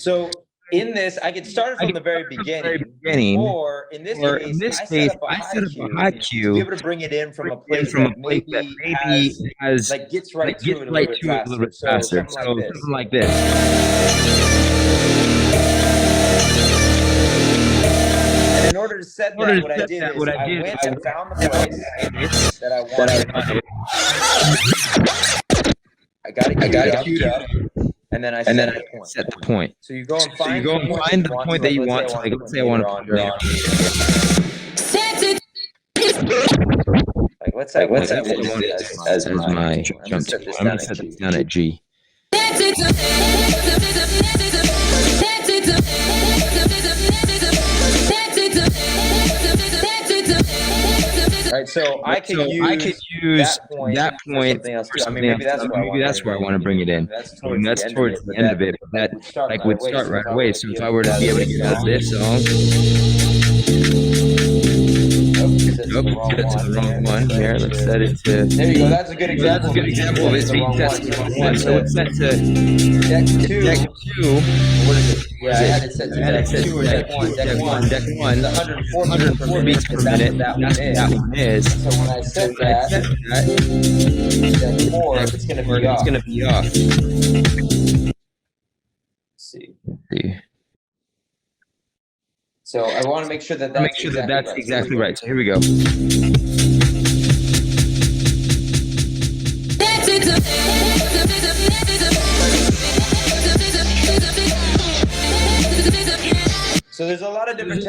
So in this, I could start from the very beginning, or in this case, I set up a high cue to be able to bring it in from a place that maybe has like gets right to it a little bit faster. So something like this. And in order to set that, what I did is I went and found the place that I wanted. I got it queued up. And then I set the point. So you go and find the point that you want to, like, let's say I want to put it on. Like, let's say I want this as my jump tone. I'm going to set this down at G. All right, so I could use that point for something else. Maybe that's where I want to bring it in. That's towards the end of it. That like would start right away. So if I were to be able to get out of this song. Nope, that's the wrong one. Here, let's set it to. There you go. That's a good example. That's a good example of it being set to one. So it's set to deck 2. What is it? Yeah, I had it set to deck 2 or deck 1. Deck 1. 104 beats per minute. That one is. So when I set that, deck 4, it's going to be off. Let's see. So I want to make sure that that's exactly right. So here we go. So there's a lot of different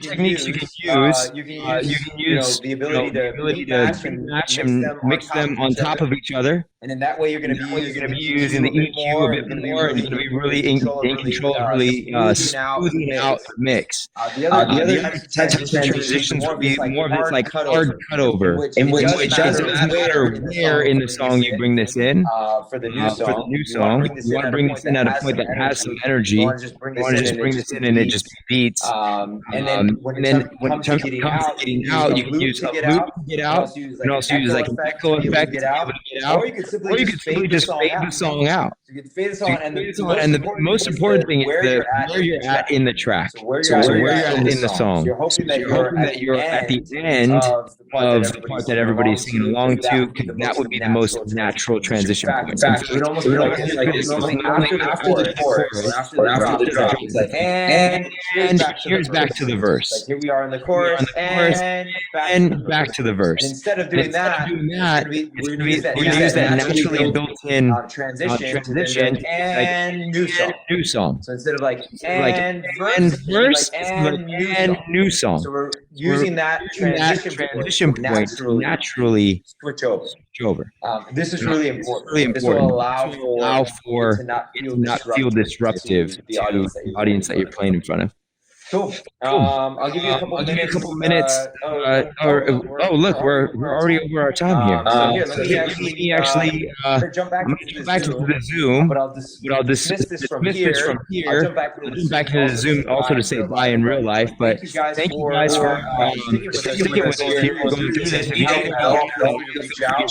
techniques you can use. You can use the ability to match and mix them on top of each other. And in that way, you're going to be using the EQ a bit more, and you're going to be really in control of really smoothing out the mix. The other types of transitions would be more of this like hard cutover, in which it doesn't matter where in the song you bring this in. For the new song, you want to bring this in at a point that has some energy. You want to just bring this in and it just beats. And then when it comes to getting out, you can use a loop to get out. You can also use like an echo effect to get out. Or you could simply just fade the song out. So you can fade the song, and the most important thing is where you're at in the track. So where you're at in the song. You're hoping that you're at the end of the part that everybody's singing along to, because that would be the most natural transition point. It almost like after the chorus, or after the drop, it's like, and here's back to the verse. Like here we are in the chorus, and back to the verse. And instead of doing that, we're going to use that naturally built-in transition and new song. So instead of like and verse, and new song. So we're using that transition point to naturally switch over. This is really important. This will allow for it to not feel disruptive to the audience that you're playing in front of. Cool. I'll give you a couple minutes. Look, we're already over our time here. Let me actually jump back into the Zoom, but I'll dismiss this from here. I'll jump back into the Zoom also to say bye in real life. But thank you guys for sticking with us here. We're going through this. If you need help, reach out.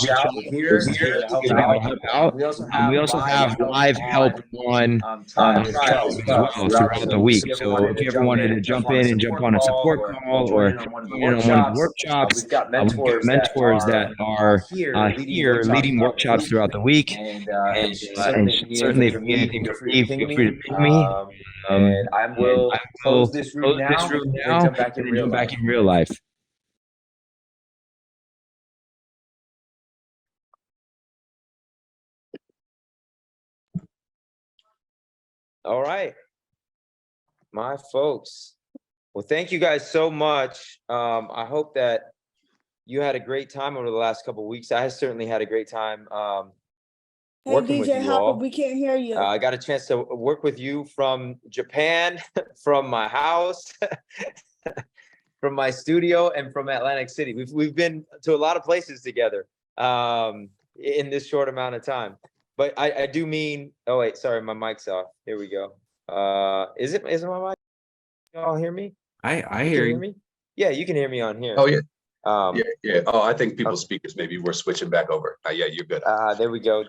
Here to help out. We also have live help on trials as well throughout the week. So if you ever wanted to jump in and jump on a support call or one of the workshops, we've got mentors that are here leading workshops throughout the week. And certainly if you need anything to leave, feel free to ping me. And I will close this room now and jump back in real life. All right, my folks. Well, thank you guys so much. I hope that you had a great time over the last couple of weeks. I certainly had a great time Hey, working with DJ you Hapa, all. we can't hear you. I got a chance to work with you from Japan, from my house, from my studio, and from Atlantic City. We've been to a lot of places together in this short amount of time. But I do mean, oh wait, sorry, my mic's off. Here we go. Is it my mic? Y'all hear me? I You can hear hear you. me? Yeah, you can hear me on here. Oh, yeah. Um, Yeah. Oh, I think people's okay. speakers, maybe we're switching back over. Yeah, you're good. There we go.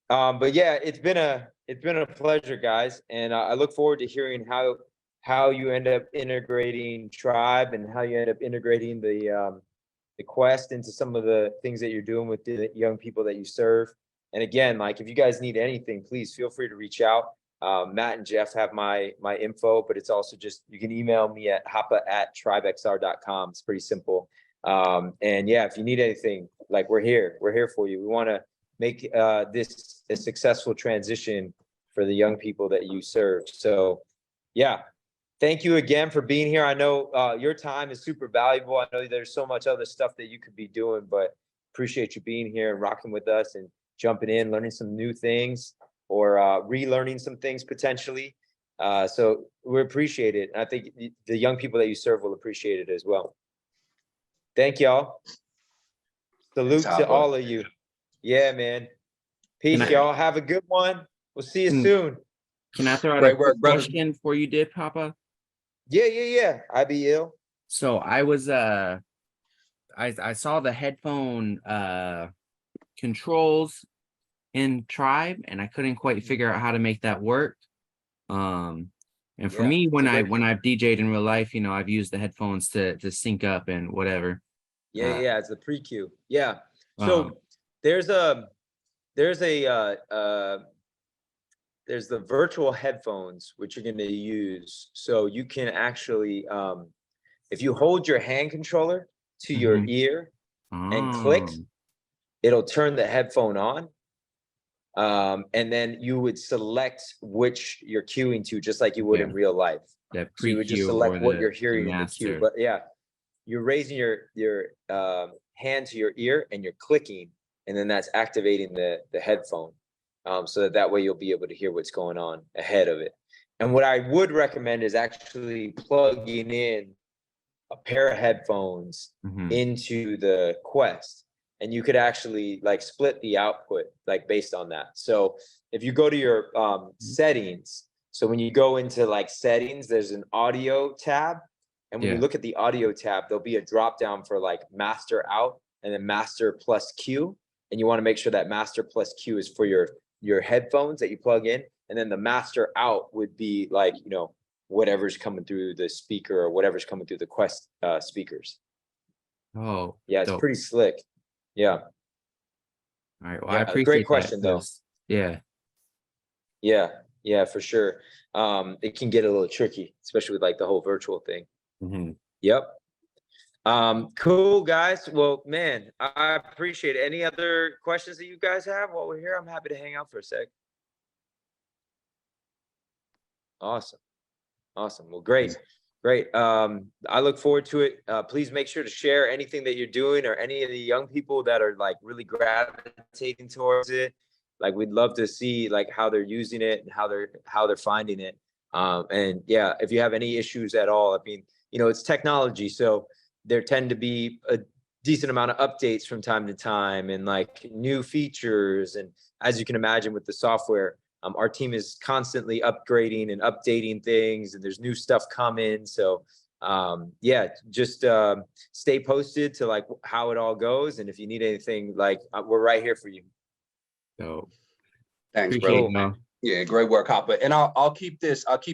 But yeah, it's been a pleasure, guys, and I look forward to hearing how you end up integrating Tribe and how you end up integrating the Quest into some of the things that you're doing with the young people that you serve. And again, like if you guys need anything, please feel free to reach out. Matt and Jeff have my info, but it's also just you can email me at hapa@tribexr.com. It's pretty simple. And yeah, if you need anything, like we're here for you. We want to make this a successful transition for the young people that you serve. So yeah, thank you again for being here. I know your time is super valuable. I know there's so much other stuff that you could be doing, but appreciate you being here and rocking with us and jumping in, learning some new things or relearning some things potentially. So we appreciate it. And I think the young people that you serve will appreciate it as well. Thank y'all. Salute Thanks, to Hapa. all of you. Yeah, man. Peace, y'all. Have a good one. We'll see you soon. Can I throw out Great a quick work, brother. question for you, Dip Papa? Yeah. I be ill. So I was I saw the headphone controls in Tribe, and I couldn't quite figure out how to make that work. And for me, when I've DJ'd in real life, you know, I've used the headphones to sync up and whatever. Yeah, it's the pre-cue. Yeah. So there's the virtual headphones which you're going to use. So you can actually if you hold your hand controller to your ear and click, it'll turn the headphone on. And then you would select which you're cueing to, just like you would in real life. So you would just select what you're hearing in the cue. But yeah, you're raising your hand to your ear and you're clicking, and then that's activating the headphone. So that way you'll be able to hear what's going on ahead of it. And what I would recommend is actually plugging in a pair of headphones into the Quest. And you could actually like split the output like based on that. So if you go to your settings, so when you go into like settings, there's an audio tab. And when you look at the audio tab, there'll be a drop down for like master out and then master plus Q. And you want to make sure that master plus Q is for your headphones that you plug in. And then the master out would be like, you know, whatever's coming through the speaker or whatever's coming through the Quest speakers. Oh, yeah, it's pretty slick. Yeah. All right. Well, I appreciate great question though. Yeah, for sure. It can get a little tricky, especially with like the whole virtual thing. Yep. Cool, guys. Well, man, I appreciate it. Any other questions that you guys have while we're here? I'm happy to hang out for a sec. Awesome. Well, great. I look forward to it. Please make sure to share anything that you're doing or any of the young people that are like really gravitating towards it. Like we'd love to see like how they're using it and how they're finding it. And yeah, if you have any issues at all, I mean, you know, it's technology, so there tend to be a decent amount of updates from time to time and like new features. And as you can imagine with the software, our team is constantly upgrading and updating things, and there's new stuff coming. So yeah, just stay posted to like how it all goes. And if you need anything, like we're right here for you. So thanks, bro. Yeah, great work, Hapa. And I'll keep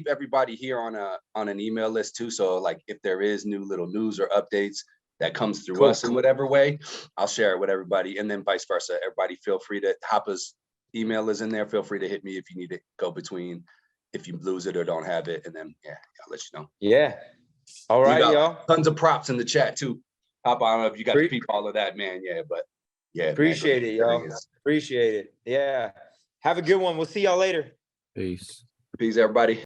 everybody here on an email list too. So like if there is new little news or updates that comes through us in whatever way, I'll share it with everybody. And then vice versa. Everybody feel free to Hapa's email is in there. Feel free to hit me if you need to go between, if you lose it or don't have it. And then I'll let you know. Yeah. All right, y'all. Tons of props in the chat too. Hapa, I don't know if you got to peep all of that, man. Yeah, but yeah. Appreciate it, y'all. Appreciate it. Yeah. Have a good one. We'll see y'all later. Peace. Peace, everybody.